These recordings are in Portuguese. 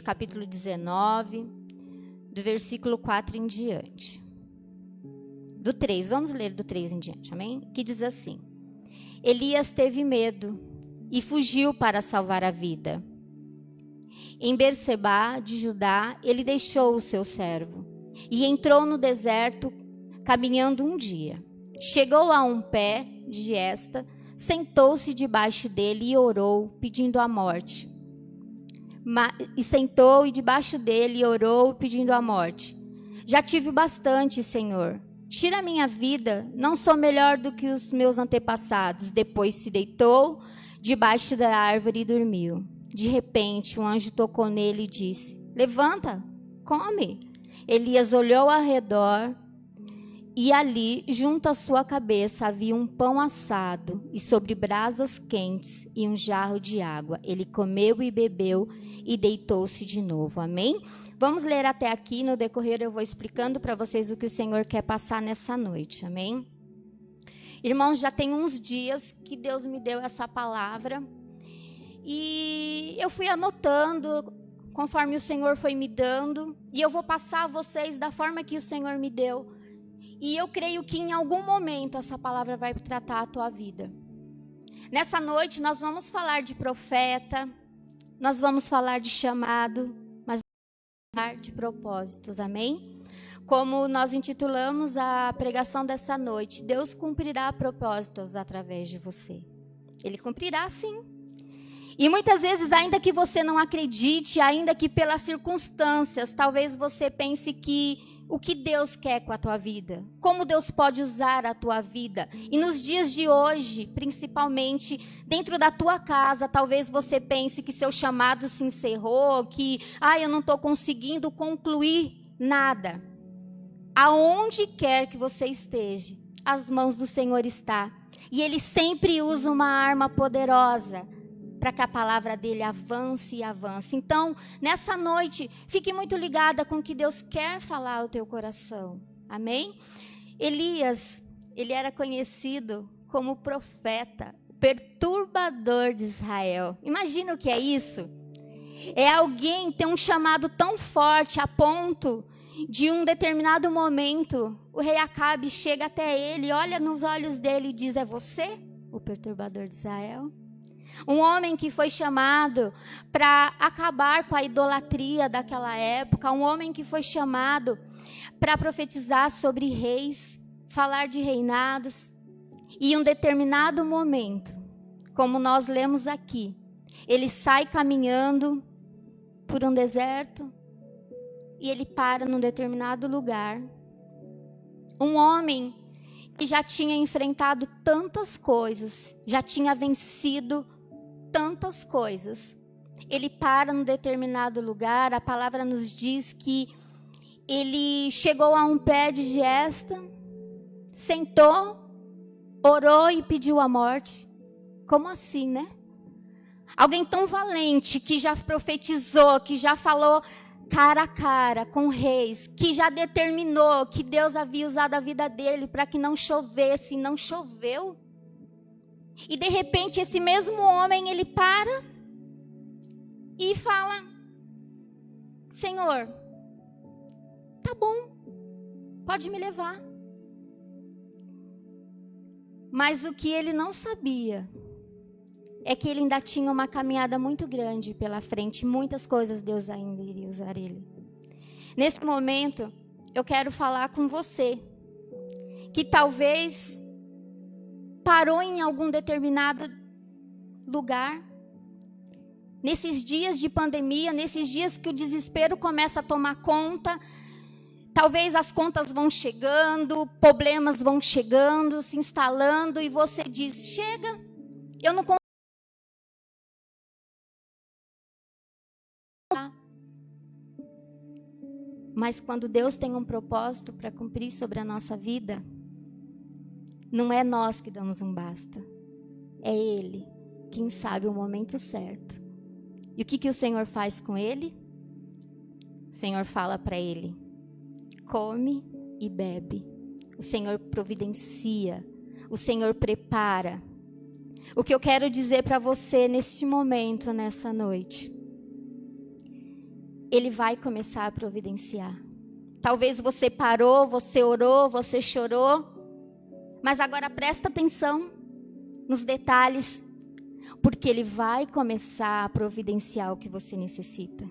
capítulo 19, do versículo 4 em diante. Do 3, vamos ler do 3 em diante, amém? Que diz assim: Elias teve medo e fugiu para salvar a vida. Em Berseba, de Judá, ele deixou o seu servo e entrou no deserto, caminhando um dia. Chegou a um pé de esta, sentou-se debaixo dele e orou, pedindo a morte. Sentou e debaixo dele orou, pedindo a morte. Já tive bastante, Senhor. Tira a minha vida, não sou melhor do que os meus antepassados. Depois se deitou debaixo da árvore e dormiu. De repente, um anjo tocou nele e disse: Levanta, come. Elias olhou ao redor e ali, junto à sua cabeça, havia um pão assado e sobre brasas quentes e um jarro de água. Ele comeu e bebeu e deitou-se de novo. Amém? Vamos ler até aqui, no decorrer eu vou explicando para vocês o que o Senhor quer passar nessa noite, amém? Irmãos, já tem uns dias que Deus me deu essa palavra e eu fui anotando conforme o Senhor foi me dando e eu vou passar a vocês da forma que o Senhor me deu e eu creio que em algum momento essa palavra vai tratar a tua vida. Nessa noite nós vamos falar de profeta, nós vamos falar de chamado, de propósitos, amém? Como nós intitulamos a pregação dessa noite, Deus cumprirá propósitos através de você. Ele cumprirá sim. E muitas vezes, ainda que você não acredite, ainda que pelas circunstâncias, talvez você pense que o que Deus quer com a tua vida, como Deus pode usar a tua vida. E nos dias de hoje, principalmente dentro da tua casa, talvez você pense que seu chamado se encerrou, que eu não estou conseguindo concluir nada. Aonde quer que você esteja, as mãos do Senhor estão. E Ele sempre usa uma arma poderosa para que a palavra dele avance e avance. Então, nessa noite, fique muito ligada com o que Deus quer falar ao teu coração. Amém? Elias, ele era conhecido como profeta, perturbador de Israel. Imagina o que é isso? É alguém que tem um chamado tão forte a ponto de um determinado momento, o rei Acabe chega até ele, olha nos olhos dele e diz: é você, o perturbador de Israel? Um homem que foi chamado para acabar com a idolatria daquela época, um homem que foi chamado para profetizar sobre reis, falar de reinados. E em um determinado momento, como nós lemos aqui, ele sai caminhando por um deserto e ele para num determinado lugar. Um homem que já tinha enfrentado tantas coisas, já tinha vencido tantas coisas. Ele para num determinado lugar, a palavra nos diz que ele chegou a um pé de giesta, sentou, orou e pediu a morte. Como assim, né? Alguém tão valente, que já profetizou, que já falou cara a cara com reis, que já determinou que Deus havia usado a vida dele para que não chovesse, e não choveu. E de repente esse mesmo homem, ele para e fala: Senhor, tá bom, pode me levar. Mas o que ele não sabia é que ele ainda tinha uma caminhada muito grande pela frente, muitas coisas Deus ainda iria usar ele. Nesse momento, eu quero falar com você, que talvez parou em algum determinado lugar, nesses dias de pandemia, nesses dias que o desespero começa a tomar conta, talvez as contas vão chegando, problemas vão chegando, se instalando, e você diz: chega, eu não consigo. Mas quando Deus tem um propósito para cumprir sobre a nossa vida, não é nós que damos um basta. É Ele quem sabe o momento certo. E o que o Senhor faz com ele? O Senhor fala para ele: come e bebe. O Senhor providencia. O Senhor prepara. O que eu quero dizer para você neste momento, nessa noite, Ele vai começar a providenciar. Talvez você parou, você orou, você chorou, mas agora presta atenção nos detalhes, porque Ele vai começar a providenciar o que você necessita.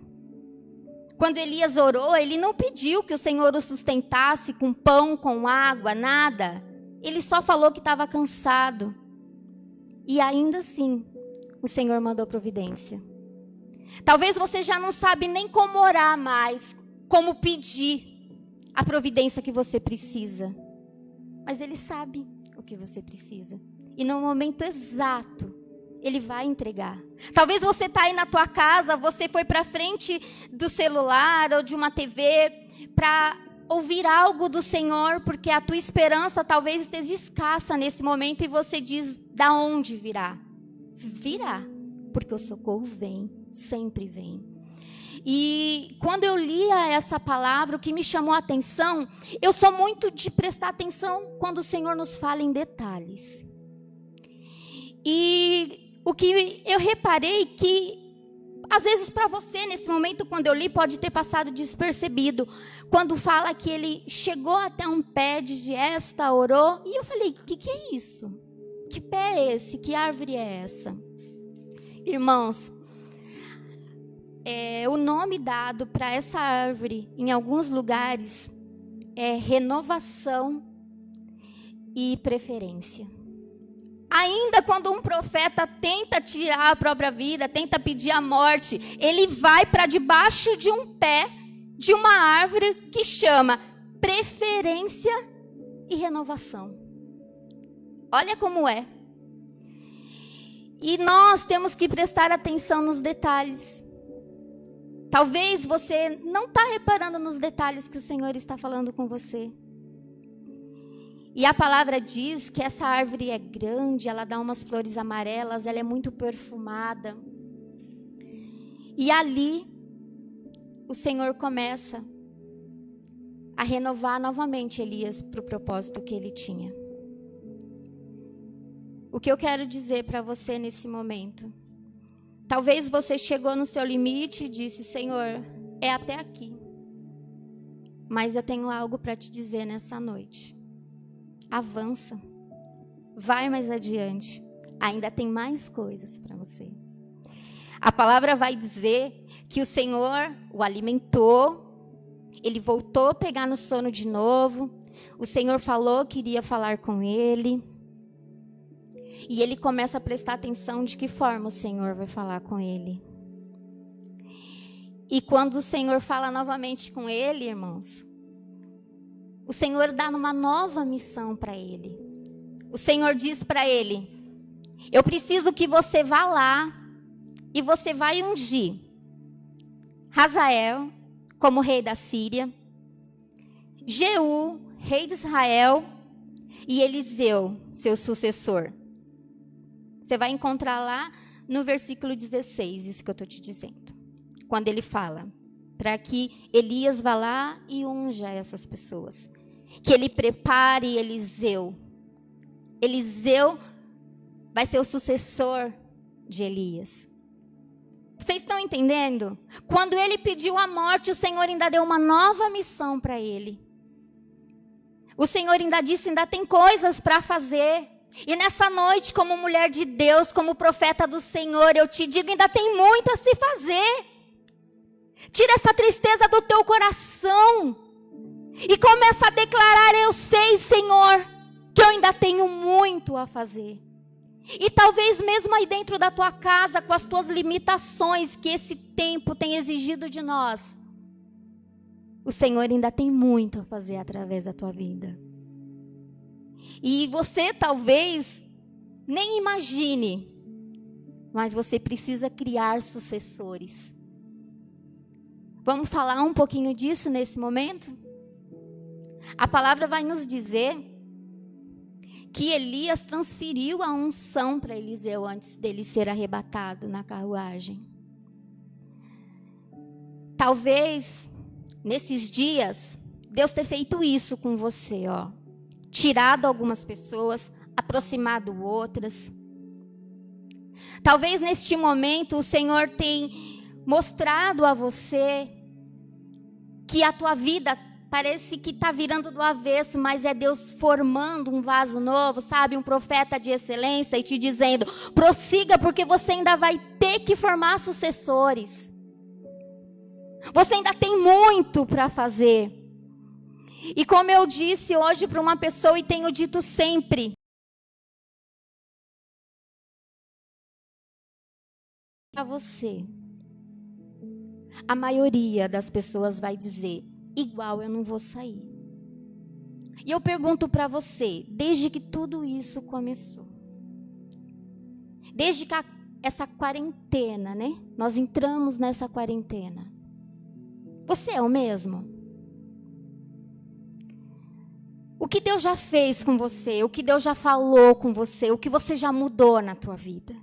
Quando Elias orou, ele não pediu que o Senhor o sustentasse com pão, com água, nada. Ele só falou que estava cansado. E ainda assim, o Senhor mandou providência. Talvez você já não sabe nem como orar mais, como pedir a providência que você precisa. Mas Ele sabe o que você precisa. E no momento exato, Ele vai entregar. Talvez você está aí na tua casa, você foi para frente do celular ou de uma TV para ouvir algo do Senhor, porque a tua esperança talvez esteja escassa nesse momento e você diz, da onde virá? Virá, porque o socorro vem, sempre vem. E quando eu lia essa palavra, o que me chamou a atenção, eu sou muito de prestar atenção quando o Senhor nos fala em detalhes. E o que eu reparei que, às vezes para você, nesse momento, quando eu li, pode ter passado despercebido. Quando fala que ele chegou até um pé de giesta, orou. E eu falei, o que é isso? Que pé é esse? Que árvore é essa? Irmãos, o nome dado para essa árvore, em alguns lugares, é renovação e preferência. Ainda quando um profeta tenta tirar a própria vida, tenta pedir a morte, ele vai para debaixo de um pé, de uma árvore que chama preferência e renovação. Olha como é. E nós temos que prestar atenção nos detalhes. Talvez você não está reparando nos detalhes que o Senhor está falando com você. E a palavra diz que essa árvore é grande, ela dá umas flores amarelas, ela é muito perfumada. E ali, o Senhor começa a renovar novamente Elias para o propósito que ele tinha. O que eu quero dizer para você nesse momento? Talvez você chegou no seu limite e disse, Senhor, é até aqui. Mas eu tenho algo para te dizer nessa noite. Avança, vai mais adiante, ainda tem mais coisas para você. A palavra vai dizer que o Senhor o alimentou, ele voltou a pegar no sono de novo, o Senhor falou que iria falar com ele, e ele começa a prestar atenção de que forma o Senhor vai falar com ele. E quando o Senhor fala novamente com ele, irmãos, o Senhor dá uma nova missão para ele. O Senhor diz para ele, eu preciso que você vá lá e você vai ungir Hazael como rei da Síria, Jeú, rei de Israel, e Eliseu, seu sucessor. Você vai encontrar lá no versículo 16, isso que eu estou te dizendo. Quando ele fala, para que Elias vá lá e unja essas pessoas. Que ele prepare Eliseu. Eliseu vai ser o sucessor de Elias. Vocês estão entendendo? Quando ele pediu a morte, o Senhor ainda deu uma nova missão para ele. O Senhor ainda disse, ainda tem coisas para fazer. E nessa noite, como mulher de Deus, como profeta do Senhor, eu te digo, ainda tem muito a se fazer. Tira essa tristeza do teu coração. E começa a declarar, eu sei, Senhor, que eu ainda tenho muito a fazer. E talvez mesmo aí dentro da tua casa, com as tuas limitações que esse tempo tem exigido de nós, o Senhor ainda tem muito a fazer através da tua vida. E você talvez nem imagine, mas você precisa criar sucessores. Vamos falar um pouquinho disso nesse momento? A palavra vai nos dizer que Elias transferiu a unção para Eliseu antes dele ser arrebatado na carruagem. Talvez, nesses dias, Deus tenha feito isso com você, ó. Tirado algumas pessoas, aproximado outras. Talvez neste momento o Senhor tenha mostrado a você que a tua vida parece que está virando do avesso, mas é Deus formando um vaso novo, sabe? Um profeta de excelência e te dizendo, prossiga porque você ainda vai ter que formar sucessores. Você ainda tem muito para fazer. E como eu disse hoje para uma pessoa e tenho dito sempre, para você, a maioria das pessoas vai dizer, igual eu não vou sair. E eu pergunto para você, desde que tudo isso começou, desde que essa quarentena, né? Nós entramos nessa quarentena. Você é o mesmo? O que Deus já fez com você? O que Deus já falou com você? O que você já mudou na tua vida?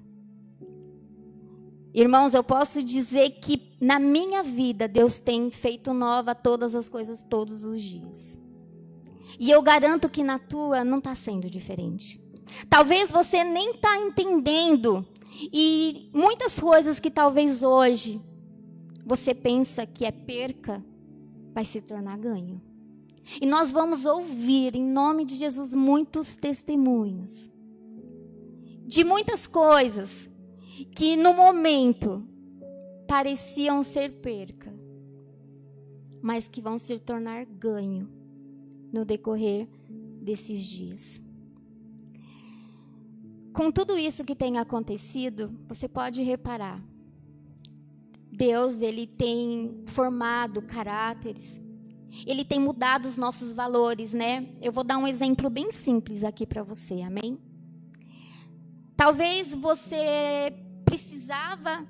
Irmãos, eu posso dizer que na minha vida Deus tem feito nova todas as coisas todos os dias. E eu garanto que na tua não está sendo diferente. Talvez você nem está entendendo. E muitas coisas que talvez hoje você pensa que é perca, vai se tornar ganho. E nós vamos ouvir, em nome de Jesus, muitos testemunhos. De muitas coisas que no momento pareciam ser perca, mas que vão se tornar ganho no decorrer desses dias. Com tudo isso que tem acontecido, você pode reparar, Deus, Ele tem formado caráteres, Ele tem mudado os nossos valores, né? Eu vou dar um exemplo bem simples aqui para você, amém? Talvez você precisava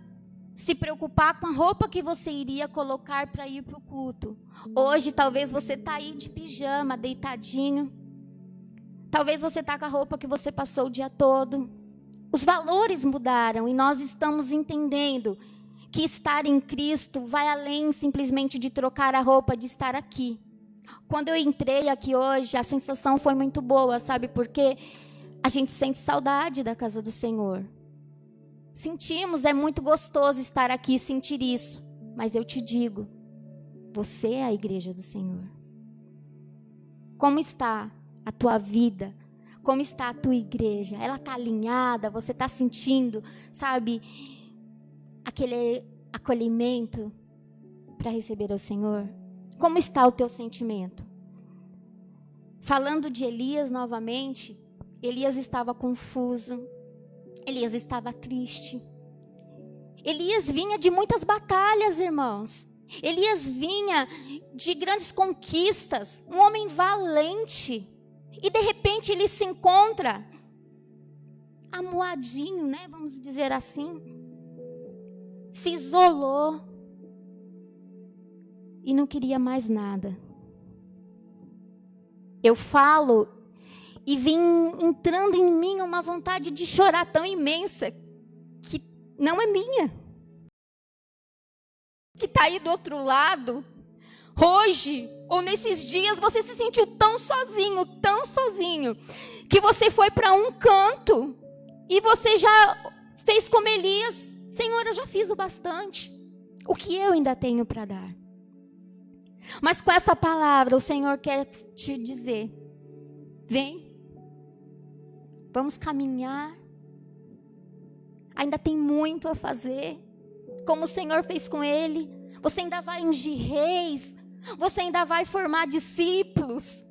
se preocupar com a roupa que você iria colocar para ir para o culto. Hoje, talvez você está aí de pijama, deitadinho. Talvez você está com a roupa que você passou o dia todo. Os valores mudaram e nós estamos entendendo que estar em Cristo vai além simplesmente de trocar a roupa de estar aqui. Quando eu entrei aqui hoje, a sensação foi muito boa, sabe por quê? A gente sente saudade da casa do Senhor. Sentimos, é muito gostoso estar aqui e sentir isso. Mas eu te digo, você é a igreja do Senhor. Como está a tua vida? Como está a tua igreja? Ela está alinhada? Você está sentindo, sabe, aquele acolhimento para receber o Senhor? Como está o teu sentimento? Falando de Elias novamente, Elias estava confuso. Elias estava triste. Elias vinha de muitas batalhas, irmãos. Elias vinha de grandes conquistas, um homem valente. E de repente ele se encontra amuadinho, né? Vamos dizer assim. Se isolou. E não queria mais nada. Eu falo e vim entrando em mim uma vontade de chorar tão imensa que não é minha. Que está aí do outro lado. Hoje, ou nesses dias, você se sentiu tão sozinho, que você foi para um canto e você já fez como Elias. Senhor, eu já fiz o bastante. O que eu ainda tenho para dar? Mas com essa palavra, o Senhor quer te dizer, vem, vamos caminhar. Ainda tem muito a fazer. Como o Senhor fez com ele. Você ainda vai ungir reis. Você ainda vai formar discípulos.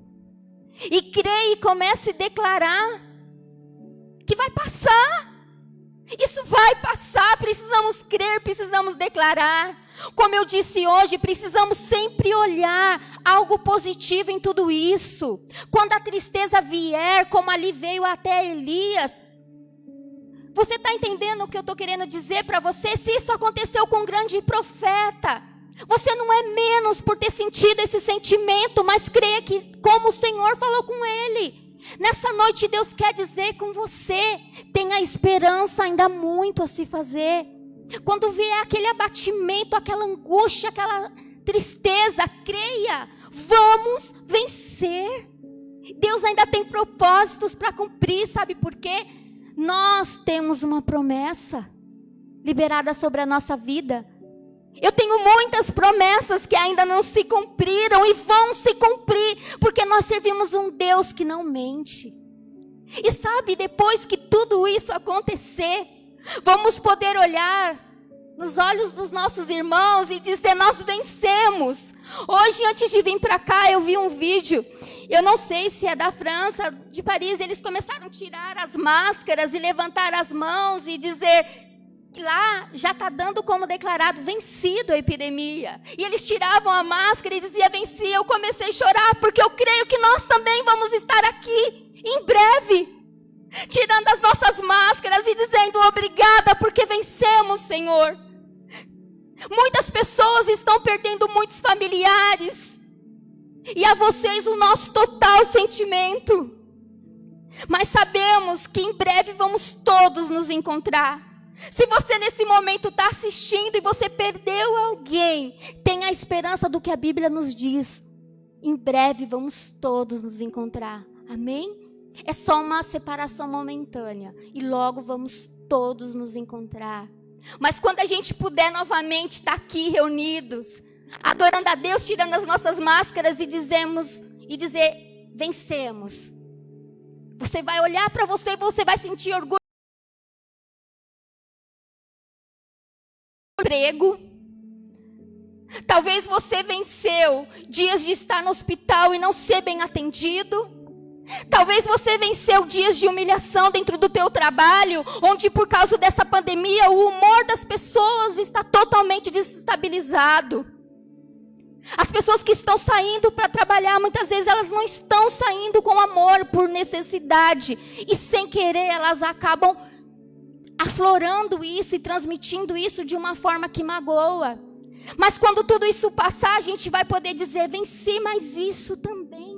E creia e comece a declarar que vai passar. Isso vai passar. Precisamos crer, precisamos declarar. Como eu disse hoje, precisamos sempre olhar algo positivo em tudo isso. Quando a tristeza vier, como ali veio até Elias, você está entendendo o que eu estou querendo dizer para você? Se isso aconteceu com um grande profeta, você não é menos por ter sentido esse sentimento, mas creia que como o Senhor falou com ele. Nessa noite Deus quer dizer com você, tenha esperança, ainda há muito a se fazer. Quando vier aquele abatimento, aquela angústia, aquela tristeza, creia, vamos vencer. Deus ainda tem propósitos para cumprir, sabe por quê? Nós temos uma promessa liberada sobre a nossa vida. Eu tenho muitas promessas que ainda não se cumpriram e vão se cumprir, porque nós servimos um Deus que não mente. E sabe, depois que tudo isso acontecer, vamos poder olhar nos olhos dos nossos irmãos e dizer: nós vencemos. Hoje, antes de vir para cá, eu vi um vídeo, eu não sei se é da França, de Paris, eles começaram a tirar as máscaras e levantar as mãos e dizer que lá já está dando como declarado vencido a epidemia. E eles tiravam a máscara e diziam: venci. Eu comecei a chorar, porque eu creio que nós também vamos estar aqui em breve, tirando as nossas máscaras e dizendo: obrigada, porque vencemos, Senhor. Muitas pessoas estão perdendo muitos familiares, e a vocês o nosso total sentimento. Mas sabemos que em breve vamos todos nos encontrar. Se você nesse momento está assistindo e você perdeu alguém, tenha a esperança do que a Bíblia nos diz. Em breve vamos todos nos encontrar. Amém? É só uma separação momentânea e logo vamos todos nos encontrar. Mas quando a gente puder novamente estar aqui reunidos, adorando a Deus, tirando as nossas máscaras e dizer: vencemos. Você vai olhar para você e você vai sentir orgulho. Emprego. Talvez você venceu dias de estar no hospital e não ser bem atendido. Talvez você venceu dias de humilhação dentro do teu trabalho, onde por causa dessa pandemia o humor das pessoas está totalmente desestabilizado. As pessoas que estão saindo para trabalhar, muitas vezes elas não estão saindo com amor, por necessidade. E sem querer elas acabam aflorando isso e transmitindo isso de uma forma que magoa. Mas quando tudo isso passar, a gente vai poder dizer: venci mais isso também.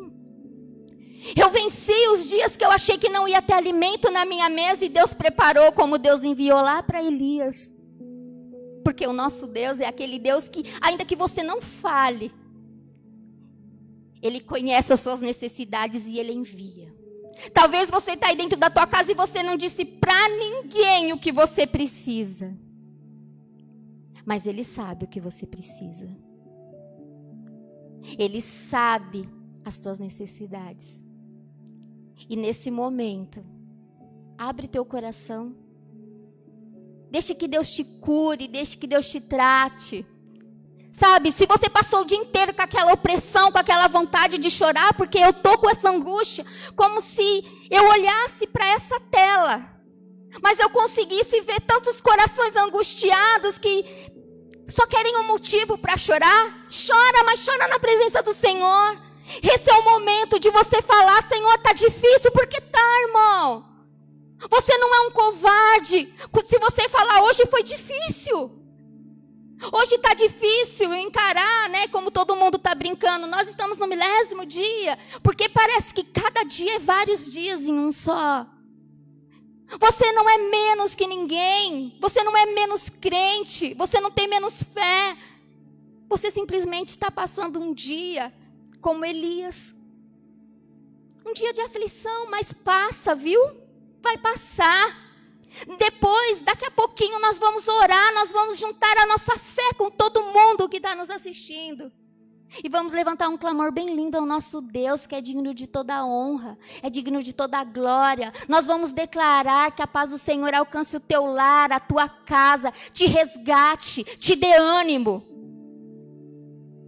Eu venci os dias que eu achei que não ia ter alimento na minha mesa e Deus preparou, como Deus enviou lá para Elias. Porque o nosso Deus é aquele Deus que, ainda que você não fale, Ele conhece as suas necessidades e Ele envia. Talvez você está aí dentro da tua casa e você não disse para ninguém o que você precisa. Mas Ele sabe o que você precisa. Ele sabe as tuas necessidades. E nesse momento, abre teu coração. Deixe que Deus te cure, deixe que Deus te trate. Sabe, se você passou o dia inteiro com aquela opressão, com aquela vontade de chorar, porque eu estou com essa angústia, como se eu olhasse para essa tela, mas eu conseguisse ver tantos corações angustiados que só querem um motivo para chorar. Chora, mas chora na presença do Senhor. Esse é o momento de você falar: Senhor, está difícil, porque tá, irmão. Você não é um covarde. Se você falar: hoje foi difícil. Hoje está difícil encarar, né? Como todo mundo está brincando. Nós estamos no 10º dia. Porque parece que cada dia é vários dias em um só. Você não é menos que ninguém. Você não é menos crente. Você não tem menos fé. Você simplesmente está passando um dia como Elias. Um dia de aflição, mas passa, viu? Vai passar. Depois, daqui a pouquinho, nós vamos orar, nós vamos juntar a nossa fé com todo mundo que está nos assistindo. E vamos levantar um clamor bem lindo ao nosso Deus, que é digno de toda a honra, é digno de toda a glória. Nós vamos declarar que a paz do Senhor alcance o teu lar, a tua casa, te resgate, te dê ânimo.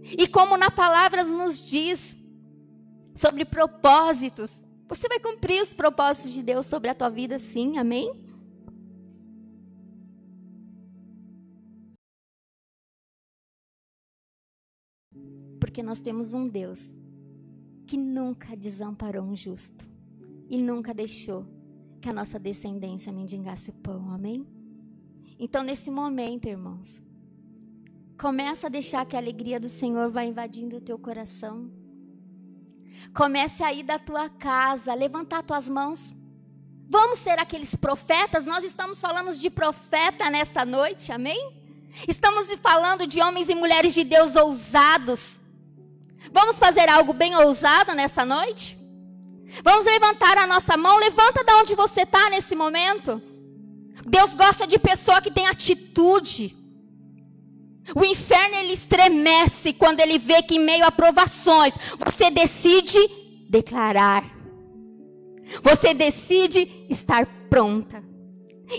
E como na palavra nos diz sobre propósitos, você vai cumprir os propósitos de Deus sobre a tua vida, sim, amém? Porque nós temos um Deus que nunca desamparou um justo e nunca deixou que a nossa descendência mendigasse o pão, amém? Então, nesse momento, irmãos, começa a deixar que a alegria do Senhor vá invadindo o teu coração. Comece a ir da tua casa, levantar tuas mãos. Vamos ser aqueles profetas. Nós estamos falando de profeta nessa noite, amém? Estamos falando de homens e mulheres de Deus ousados. Vamos fazer algo bem ousado nessa noite? Vamos levantar a nossa mão. Levanta de onde você está nesse momento. Deus gosta de pessoa que tem atitude. O inferno, ele estremece quando ele vê que em meio a provações, você decide declarar. Você decide estar pronta.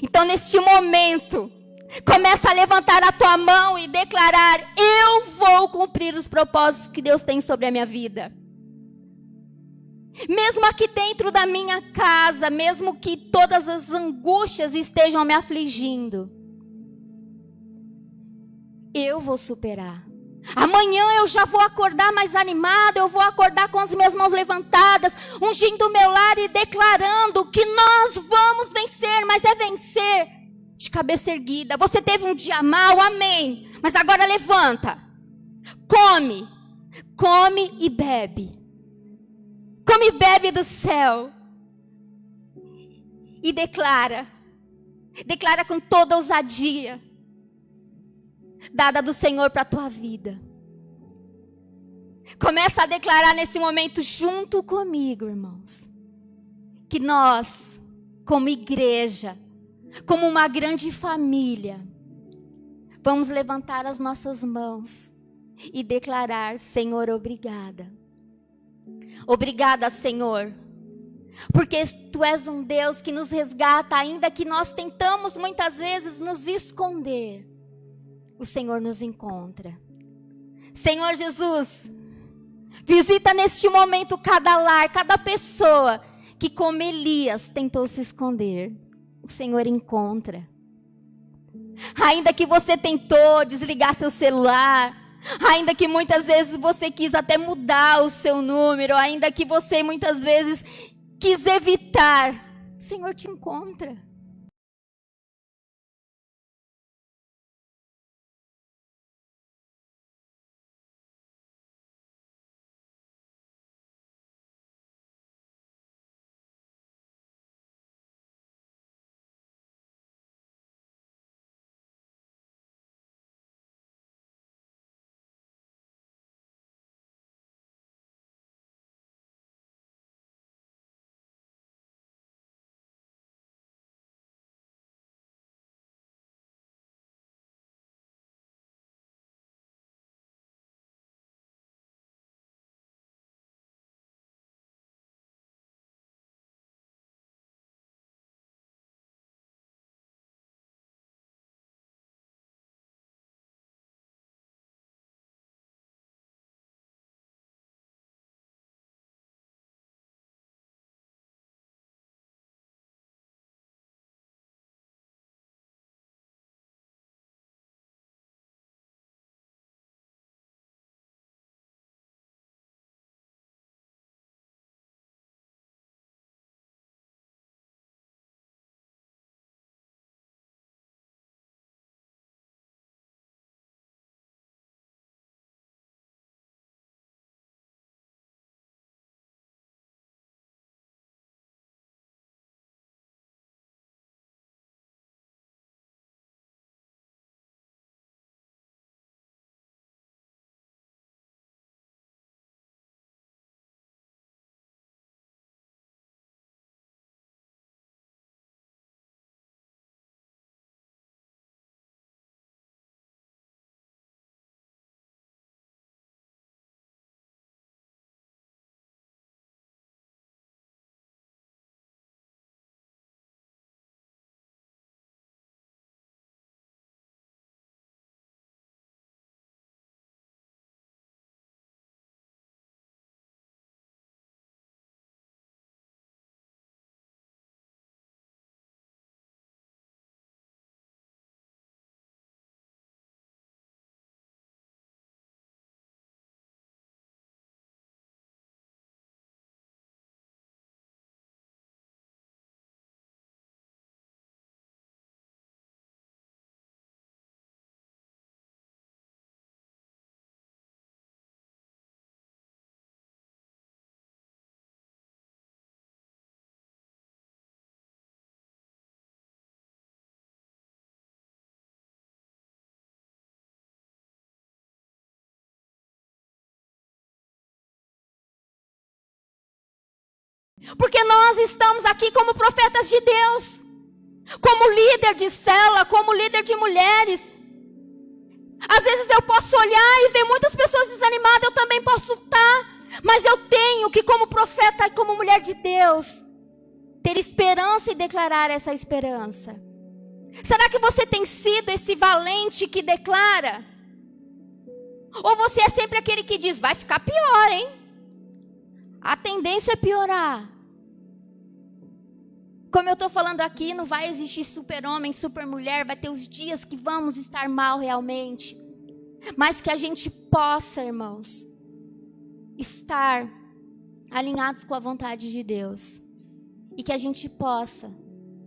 Então, neste momento, começa a levantar a tua mão e declarar: eu vou cumprir os propósitos que Deus tem sobre a minha vida. Mesmo aqui dentro da minha casa, mesmo que todas as angústias estejam me afligindo, eu vou superar. Amanhã eu já vou acordar mais animada, eu vou acordar com as minhas mãos levantadas, ungindo o meu lar e declarando que nós vamos vencer, mas é vencer de cabeça erguida. Você teve um dia mau, amém, mas agora levanta, come e bebe. Come e bebe do céu. E declara com toda ousadia dada do Senhor para a tua vida. Começa a declarar nesse momento junto comigo, irmãos, que nós, como igreja, como uma grande família, vamos levantar as nossas mãos e declarar: Senhor, obrigada. Obrigada, Senhor, porque Tu és um Deus que nos resgata, ainda que nós tentamos muitas vezes nos esconder. O Senhor nos encontra. Senhor Jesus, visita neste momento cada lar, cada pessoa que, como Elias, tentou se esconder. O Senhor encontra. Ainda que você tentou desligar seu celular, ainda que muitas vezes você quis até mudar o seu número, ainda que você muitas vezes quis evitar, o Senhor te encontra. Porque nós estamos aqui como profetas de Deus, como líder de célula, como líder de mulheres. Às vezes eu posso olhar e ver muitas pessoas desanimadas, eu também posso estar. Mas eu tenho que, como profeta e como mulher de Deus, ter esperança e declarar essa esperança. Será que você tem sido esse valente que declara? Ou você é sempre aquele que diz, vai ficar pior, hein? A tendência é piorar. Como eu estou falando aqui, não vai existir super-homem, super-mulher, vai ter os dias que vamos estar mal realmente. Mas que a gente possa, irmãos, estar alinhados com a vontade de Deus. E que a gente possa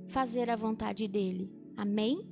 fazer a vontade dEle. Amém?